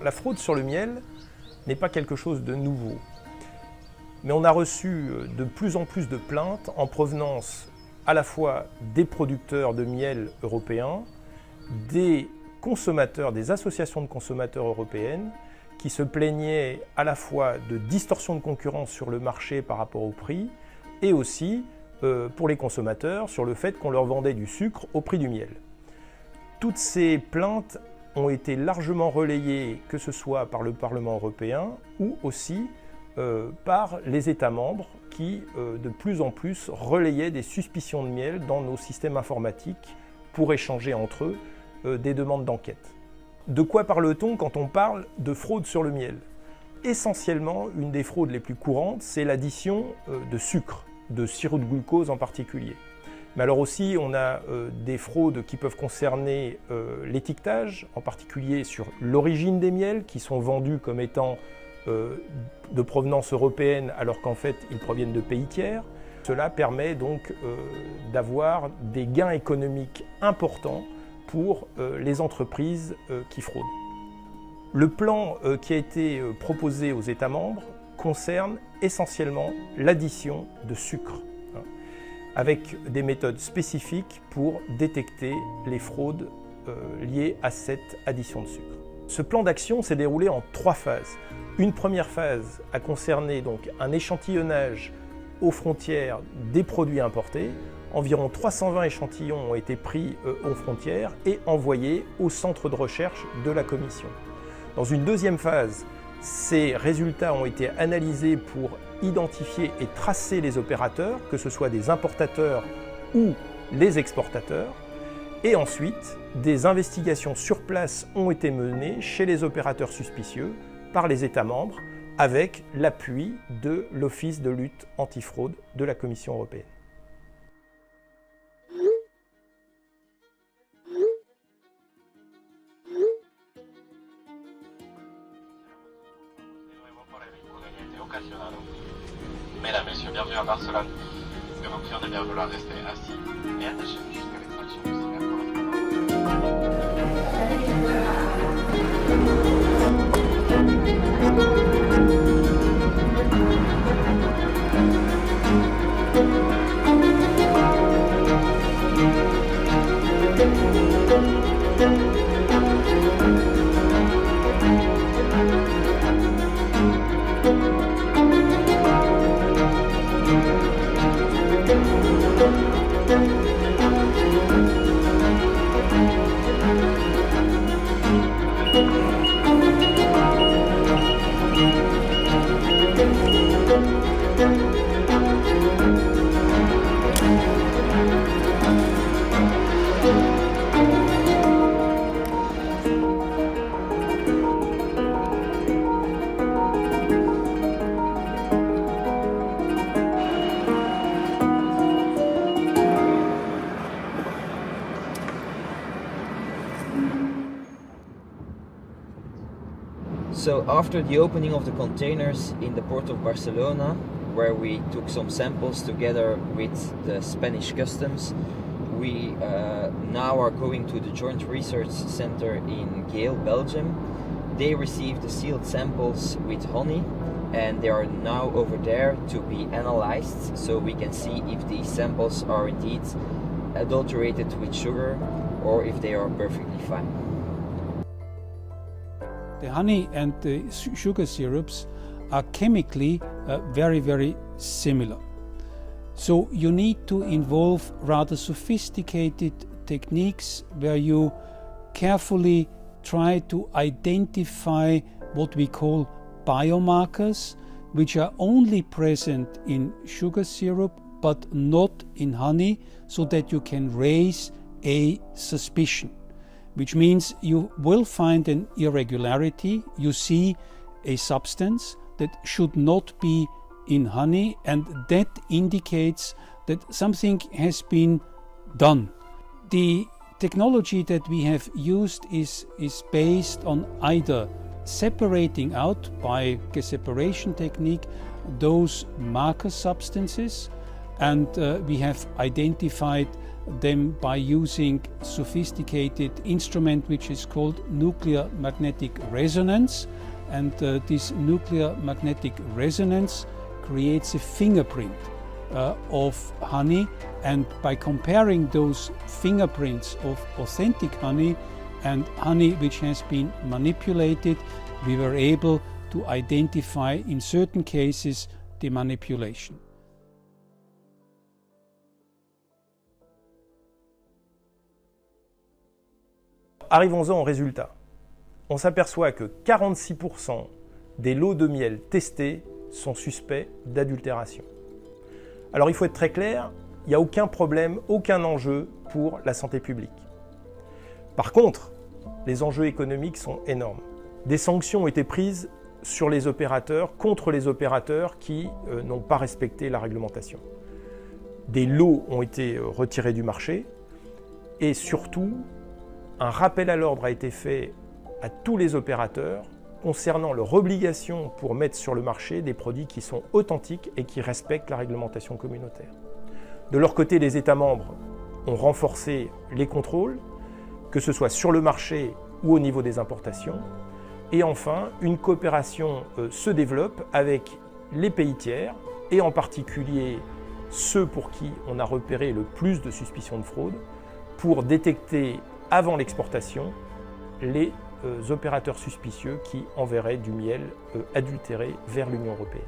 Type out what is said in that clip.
La fraude sur le miel n'est pas quelque chose de nouveau. Mais on a reçu de plus en plus de plaintes en provenance à la fois des producteurs de miel européens, des consommateurs, des associations de consommateurs européennes qui se plaignaient à la fois de distorsion de concurrence sur le marché par rapport au prix et aussi pour les consommateurs sur le fait qu'on leur vendait du sucre au prix du miel. Toutes ces plaintes ont été largement relayées, que ce soit par le Parlement européen ou aussi par les États membres qui, de plus en plus, relayaient des suspicions de miel dans nos systèmes informatiques pour échanger entre eux des demandes d'enquête. De quoi parle-t-on quand on parle de fraude sur le miel? Essentiellement, une des fraudes les plus courantes, c'est l'addition de sucre, de sirop de glucose en particulier. Mais alors aussi, on a des fraudes qui peuvent concerner l'étiquetage, en particulier sur l'origine des miels, qui sont vendus comme étant de provenance européenne, alors qu'en fait, ils proviennent de pays tiers. Cela permet donc d'avoir des gains économiques importants pour les entreprises qui fraudent. Le plan qui a été proposé aux États membres concerne essentiellement l'addition de sucre, avec des méthodes spécifiques pour détecter les fraudes liées à cette addition de sucre. Ce plan d'action s'est déroulé en 3 phases. Une première phase a concerné donc un échantillonnage aux frontières des produits importés. Environ 320 échantillons ont été pris aux frontières et envoyés au centre de recherche de la Commission. Dans une deuxième phase, ces résultats ont été analysés pour identifier et tracer les opérateurs, que ce soit des importateurs ou les exportateurs. Et ensuite, des investigations sur place ont été menées chez les opérateurs suspicieux par les États membres avec l'appui de l'Office de lutte antifraude de la Commission européenne. Mesdames, Messieurs, bienvenue à Barcelone. Nous vous prions de bien vouloir rester assis et attachés jusqu'à l'extraction du signal So after the opening of the containers in the port of Barcelona, where we took some samples together with the Spanish customs, we now are going to the Joint Research Center in Geel, Belgium. They received the sealed samples with honey and they are now over there to be analyzed so we can see if these samples are indeed adulterated with sugar or if they are perfectly fine. The honey and the sugar syrups are chemically very, very similar. So you need to involve rather sophisticated techniques where you carefully try to identify what we call biomarkers, which are only present in sugar syrup but not in honey, so that you can raise a suspicion. Which means you will find an irregularity, you see a substance that should not be in honey, and that indicates that something has been done. The technology that we have used is based on either separating out by a separation technique those marker substances, and we have identified them by using sophisticated instrument which is called nuclear magnetic resonance, and this nuclear magnetic resonance creates a fingerprint of honey, and by comparing those fingerprints of authentic honey and honey which has been manipulated, we were able to identify in certain cases the manipulation. Arrivons-en au résultat. On s'aperçoit que 46% des lots de miel testés sont suspects d'adultération. Alors il faut être très clair, il n'y a aucun problème, aucun enjeu pour la santé publique. Par contre, les enjeux économiques sont énormes. Des sanctions ont été prises sur les opérateurs, contre les opérateurs qui n'ont pas respecté la réglementation. Des lots ont été retirés du marché et surtout, un rappel à l'ordre a été fait à tous les opérateurs concernant leur obligation pour mettre sur le marché des produits qui sont authentiques et qui respectent la réglementation communautaire. De leur côté, les États membres ont renforcé les contrôles, que ce soit sur le marché ou au niveau des importations. Et enfin, une coopération se développe avec les pays tiers, et en particulier ceux pour qui on a repéré le plus de suspicions de fraude, pour détecter avant l'exportation les opérateurs suspicieux qui enverraient du miel adultéré vers l'Union européenne.